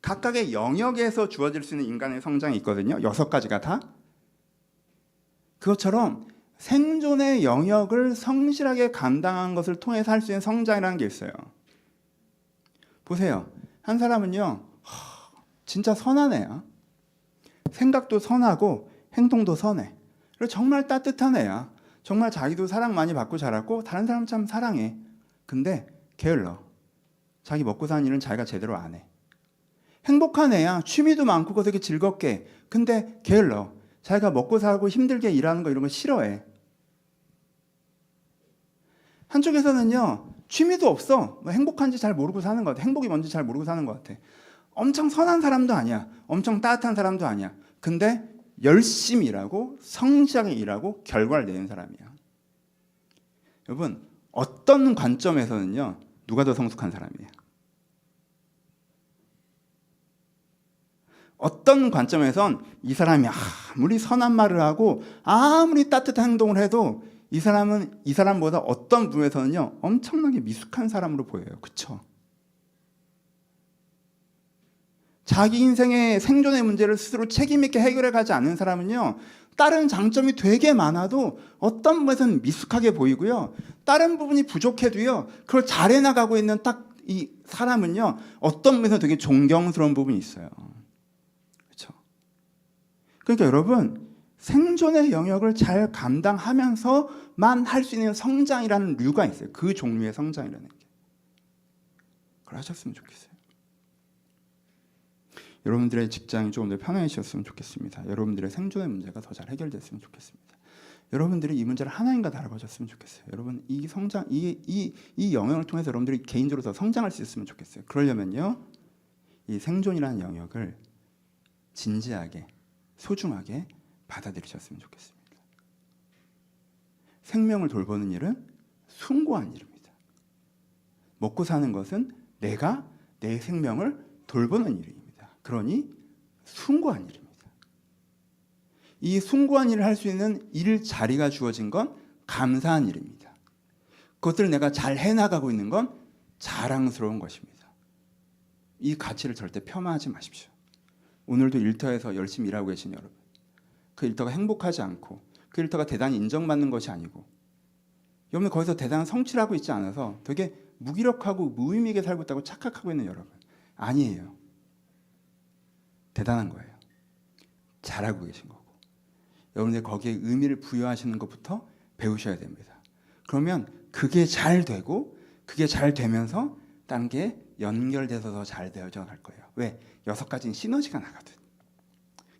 [SPEAKER 1] 각각의 영역에서 주어질 수 있는 인간의 성장이 있거든요. 6가지가 다. 그것처럼 생존의 영역을 성실하게 감당한 것을 통해서 할 수 있는 성장이라는 게 있어요. 보세요. 한 사람은요 진짜 선한 애야. 생각도 선하고 행동도 선해. 그리고 정말 따뜻한 애야. 정말 자기도 사랑 많이 받고 자랐고 다른 사람 참 사랑해. 근데 게을러. 자기 먹고 사는 일은 자기가 제대로 안 해. 행복한 애야. 취미도 많고 그거 되게 즐겁게 해. 근데 게을러. 자기가 먹고 살고 힘들게 일하는 거 이런 거 싫어해. 한쪽에서는요 취미도 없어. 행복한지 잘 모르고 사는 것 같아. 행복이 뭔지 잘 모르고 사는 것 같아. 엄청 선한 사람도 아니야. 엄청 따뜻한 사람도 아니야. 근데 열심히 일하고 성실하게 일하고 결과를 내는 사람이야. 여러분 어떤 관점에서는요 누가 더 성숙한 사람이에요? 어떤 관점에선 이 사람이 아무리 선한 말을 하고 아무리 따뜻한 행동을 해도 이 사람보다 어떤 부분에서는요 엄청나게 미숙한 사람으로 보여요. 그렇죠? 자기 인생의 생존의 문제를 스스로 책임 있게 해결해 가지 않는 사람은요 다른 장점이 되게 많아도 어떤 부분에서는 미숙하게 보이고요 다른 부분이 부족해도요 그걸 잘해 나가고 있는 딱 이 사람은요 어떤 부분에서 되게 존경스러운 부분이 있어요. 그렇죠? 그러니까 여러분 생존의 영역을 잘 감당하면서만 할 수 있는 성장이라는 류가 있어요. 그 종류의 성장이라는 게. 그걸 하셨으면 좋겠어요. 여러분들의 직장이 조금 더 편안해지셨으면 좋겠습니다. 여러분들의 생존의 문제가 더 잘 해결됐으면 좋겠습니다. 여러분들이 이 문제를 하나님과 다뤄보셨으면 좋겠어요. 여러분 이 성장, 이 영역을 통해서 여러분들이 개인적으로 더 성장할 수 있으면 좋겠어요. 그러려면요, 이 생존이라는 영역을 진지하게, 소중하게, 받아들이셨으면 좋겠습니다. 생명을 돌보는 일은 숭고한 일입니다. 먹고 사는 것은 내가 내 생명을 돌보는 일입니다. 그러니 숭고한 일입니다. 이 숭고한 일을 할 수 있는 일 자리가 주어진 건 감사한 일입니다. 그것들을 내가 잘 해나가고 있는 건 자랑스러운 것입니다. 이 가치를 절대 폄하하지 마십시오. 오늘도 일터에서 열심히 일하고 계신 여러분, 그 일터가 행복하지 않고 그 일터가 대단히 인정받는 것이 아니고 여러분 거기서 대단한 성취를 하고 있지 않아서 되게 무기력하고 무의미 있게 살고 있다고 착각하고 있는 여러분, 아니에요. 대단한 거예요. 잘하고 계신 거고 여러분들 거기에 의미를 부여하시는 것부터 배우셔야 됩니다. 그러면 그게 잘 되고 그게 잘 되면서 다른 게 연결돼서 더 잘 되어져 갈 거예요. 왜? 6가지는 시너지가 나거든.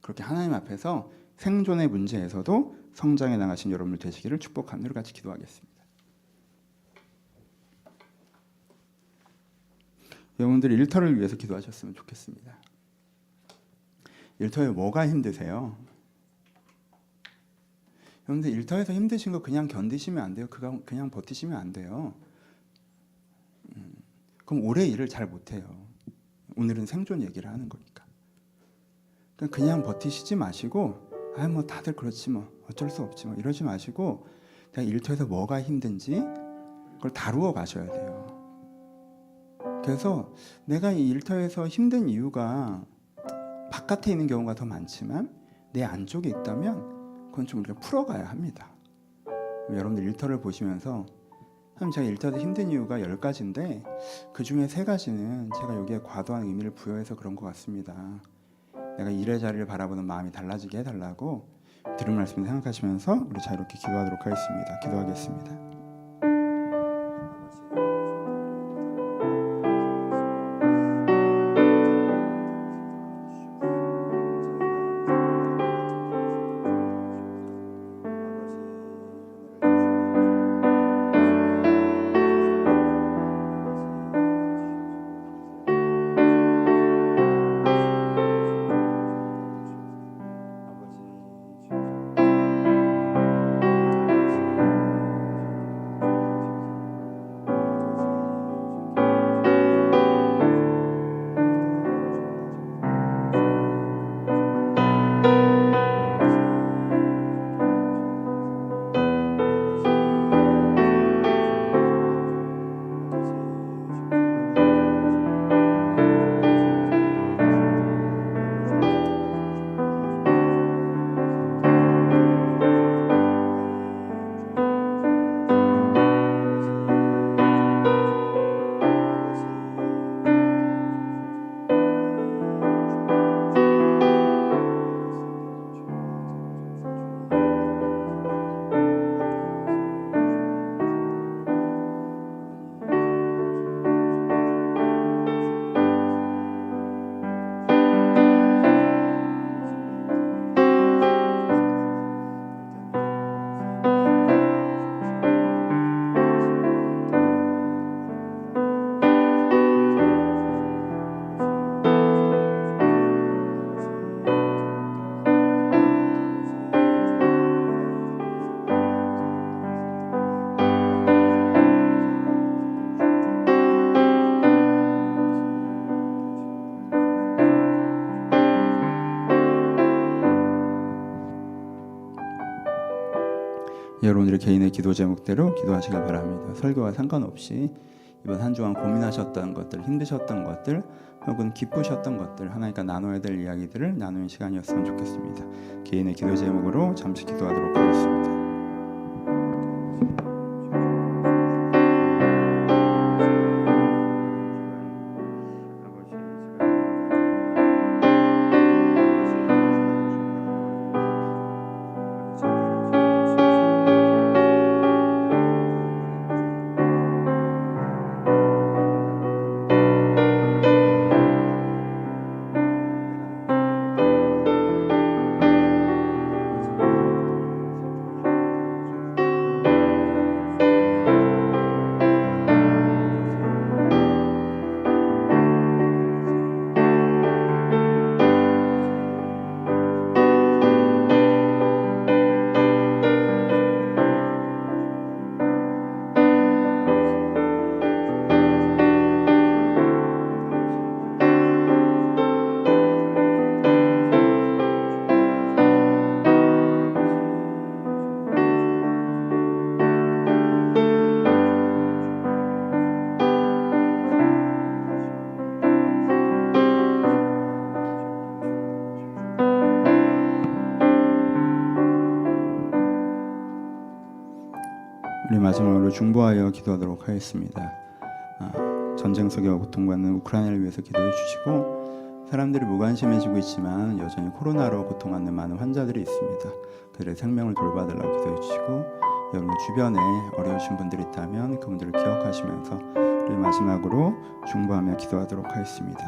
[SPEAKER 1] 그렇게 하나님 앞에서 생존의 문제에서도 성장해 나가신 여러분들 되시기를 축복하는 같이 기도하겠습니다. 여러분들이 일터를 위해서 기도하셨으면 좋겠습니다. 일터에 뭐가 힘드세요? 여러분들 일터에서 힘드신 거 그냥 견디시면 안 돼요. 그냥 버티시면 안 돼요. 그럼 오래 일을 잘 못해요. 오늘은 생존 얘기를 하는 거니까. 그냥 버티시지 마시고 뭐 다들 그렇지 뭐 어쩔 수 없지 뭐 이러지 마시고 내가 일터에서 뭐가 힘든지 그걸 다루어 가셔야 돼요. 그래서 내가 이 일터에서 힘든 이유가 바깥에 있는 경우가 더 많지만 내 안쪽에 있다면 그건 좀 우리가 풀어가야 합니다. 여러분들 일터를 보시면서 제가 일터에서 힘든 이유가 10가지인데 그 중에 3가지는 제가 여기에 과도한 의미를 부여해서 그런 것 같습니다. 내가 일의 자리를 바라보는 마음이 달라지게 해달라고 들은 말씀 생각하시면서 우리 자유롭게 기도하도록 하겠습니다. 기도하겠습니다. 여러분들의 개인의 기도 제목대로 기도하시길 바랍니다. 설교와 상관없이 이번 한 주간 고민하셨던 것들, 힘드셨던 것들, 혹은 기쁘셨던 것들, 하나님과 나눠야 될 이야기들을 나누는 시간이었으면 좋겠습니다. 개인의 기도 제목으로 잠시 기도하도록 하겠습니다. 우리 마지막으로 중보하여 기도하도록 하겠습니다. 전쟁 속에 고통받는 우크라이나를 위해서 기도해 주시고, 사람들이 무관심해지고 있지만 여전히 코로나로 고통받는 많은 환자들이 있습니다. 그들의 생명을 돌봐달라고 기도해 주시고, 여러분 주변에 어려우신 분들이 있다면 그분들을 기억하시면서 우리 마지막으로 중보하며 기도하도록 하겠습니다.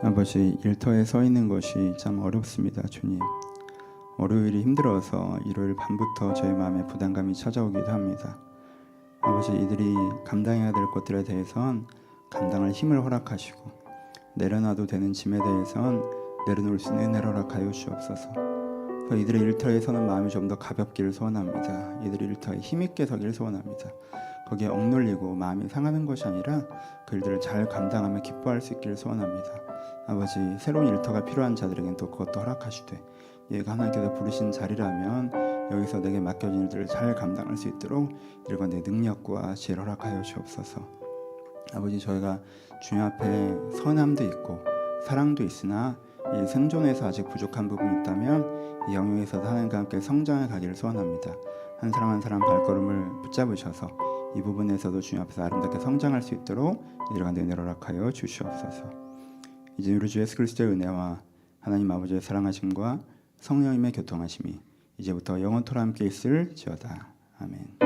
[SPEAKER 1] 아버지, 일터에 서 있는 것이 참 어렵습니다. 주님, 월요일이 힘들어서 일요일 밤부터 저희 마음에 부담감이 찾아오기도 합니다. 아버지, 이들이 감당해야 될 것들에 대해선 감당할 힘을 허락하시고, 내려놔도 되는 짐에 대해선 내려놓을 수 있는 은혜를 허락하여 주옵소서. 이들의 일터에 서는 마음이 좀 더 가볍기를 소원합니다. 이들이 일터에 힘있게 서기를 소원합니다. 거기에 억눌리고 마음이 상하는 것이 아니라 그 일들을 잘 감당하며 기뻐할 수 있기를 소원합니다. 아버지, 새로운 일터가 필요한 자들에겐 또 그것도 허락하시되, 얘가 하나님께서 부르신 자리라면 여기서 내게 맡겨진 일들을 잘 감당할 수 있도록 이들과 내 능력과 지혜를 허락하여 주옵소서. 아버지, 저희가 주님 앞에 선함도 있고 사랑도 있으나 이 생존에서 아직 부족한 부분이 있다면 이 영역에서도 하나님과 함께 성장해 가기를 소원합니다. 한 사람 한 사람 발걸음을 붙잡으셔서 이 부분에서도 주님 앞에서 아름답게 성장할 수 있도록 이들과 은혜를 허락하여 주시옵소서. 이제 우리 주 예수 그리스도의 은혜와 하나님 아버지의 사랑하심과 성령님의 교통하심이 이제부터 영원토록 함께 있을지어다. 아멘.